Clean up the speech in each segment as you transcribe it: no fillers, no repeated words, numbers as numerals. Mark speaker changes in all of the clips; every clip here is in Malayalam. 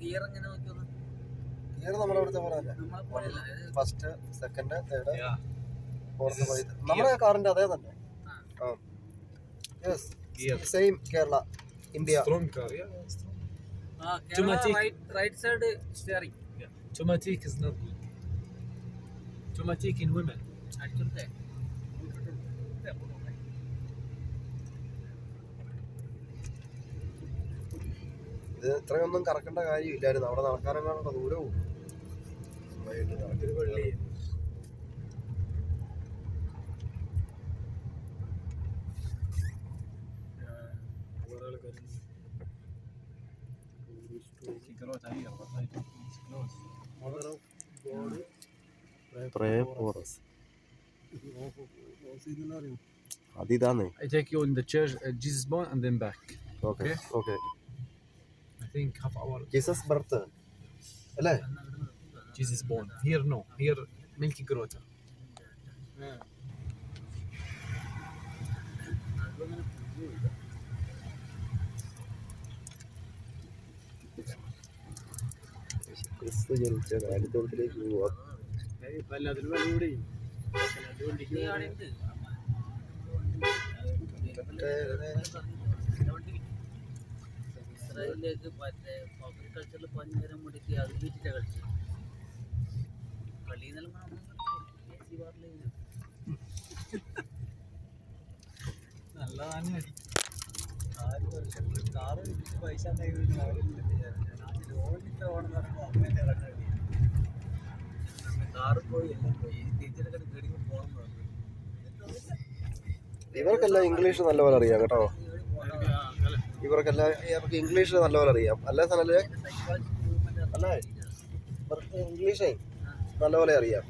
Speaker 1: ഗിയർ നമ്മുടെ ഇവിടുത്തെ പോലെ തന്നെ, first second third fourth five നമ്മുടെ കാറിന്റെ അതേ തന്നെ. Same Kerala India.
Speaker 2: Right side steering.
Speaker 3: Automatic is not good. Automatic in women.
Speaker 2: Actually,
Speaker 1: ഇത് ഇത്രയൊന്നും കറക്കേണ്ട കാര്യമില്ലായിരുന്നു. അവിടെ നടക്കാനെങ്ങാനുള്ള ദൂരവും അതിതാന്ന്.
Speaker 3: I take you in the church, Jesus born and then back.
Speaker 1: Okay.
Speaker 3: I think half hour.
Speaker 1: Jesus birth അല്ലേ?
Speaker 3: Jesus born. Here no. Here Milky Grota.
Speaker 1: ക്രിസ്തു ജനിച്ച കാലിത്തോട്ടിലേക്ക് പോവാ.
Speaker 2: ഇസ്രായേലിലേക്ക് മറ്റേ അഗ്രികൾച്ചറിൽ പഞ്ചരം മുടക്കി അത് വീട്ടിട്ട് കളിച്ചു കളി നല്ലതാണ്. കാറ് പൈസ കാറ് പോയി എല്ലാം പോയി. ടീച്ചറൊക്കെ ഗഡിങ് പോകണം.
Speaker 1: ഇവർക്കെല്ലാം ഇംഗ്ലീഷ് നല്ലപോലെ അറിയാം കേട്ടോ. ഇവർക്കെല്ലാം ഇംഗ്ലീഷ് നല്ലപോലെ അറിയാം. അല്ലേ സനല്ലേ? അല്ലേ ഇവർക്ക് ഇംഗ്ലീഷേ നല്ലപോലെ അറിയാം.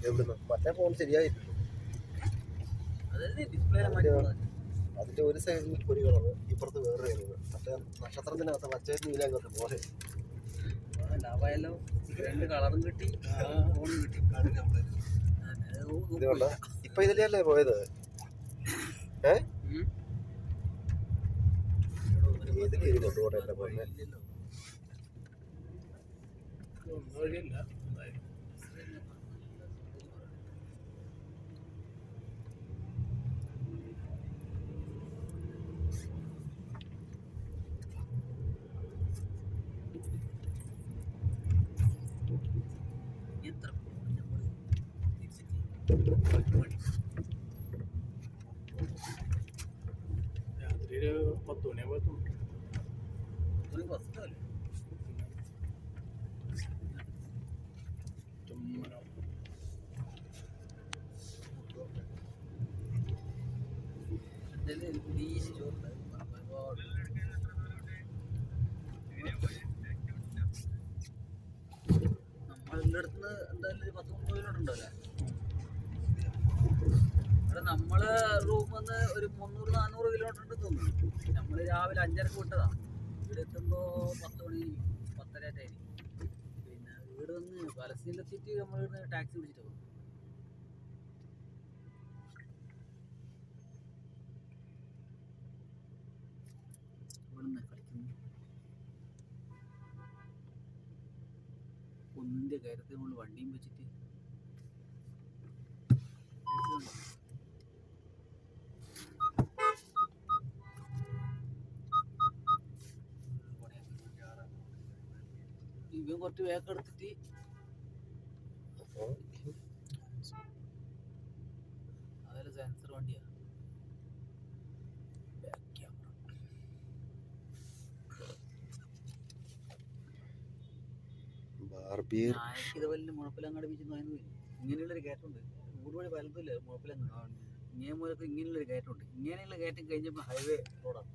Speaker 1: എവിടുന്ന് മറ്റേ ഫോൺ ശരിയായിട്ടില്ല. അതിന്റെ ഒരു സൈഡിൽ ഒരു കളറ്, ഇപ്പുറത്ത് വേറെ കളറ്. മറ്റേ നക്ഷത്രത്തിനകത്ത് പച്ചയും നീലങ്ങോട്ട് പോലെ
Speaker 2: രണ്ട് കളറും കിട്ടി, ഫോണും കിട്ടി.
Speaker 1: ഇതുകൊണ്ട് ഇപ്പൊ ഇതിലല്ലേ പോയത്? ഇതിൽ കൊണ്ടുപോകട്ടെ എന്റെ പോലെ.
Speaker 4: രാത്രി 10 മണിയാകുമ്പോൾ
Speaker 2: നമ്മളുടെ അടുത്ത് എന്തായാലും 10-30 കിലോമീറ്റർ ഉണ്ടല്ലേ. ഇവിടെ നമ്മള് റൂമിന്ന് ഒരു 300-400 കിലോമീറ്റർ ഉണ്ട് തോന്നുന്നു. നമ്മള് രാവിലെ 5:30 വിട്ടതാണ്. ഇവിടെ എത്തുമ്പോ 10 മണി 10:30 ആയിരിക്കും. പിന്നെ ഇവിടെ വന്ന് പലസ്തീനിലെത്തിയിട്ട് നമ്മളിവിടുന്ന് ടാക്സി പിടിച്ചിട്ട് പോകും. ഇവിടുന്ന് കളിക്കുന്നു. കുന്നിന്റെ കയറ്റത്തിൽ നമ്മൾ വണ്ടിയും വെച്ചിട്ട് ഇവൻ കുറച്ച് വേഗം എടുത്തിട്ട് അതിൽ സെൻസർ വണ്ടിയാ. ഇത് വലിയ മുഴപ്പിലങ്ങാട് ബീച്ചിൽ നിന്ന് ഇങ്ങനെയുള്ളൊരു കയറ്റമുണ്ട്. ഊട് വഴി പലതുമില്ല. മുഴപ്പിലങ്ങ് ഇങ്ങനെ മൂലൊക്കെ ഇങ്ങനെയുള്ളൊരു കയറ്റമുണ്ട്. ഇങ്ങനെയുള്ള കയറ്റം കഴിഞ്ഞപ്പോൾ ഹൈവേ റോഡാണ്.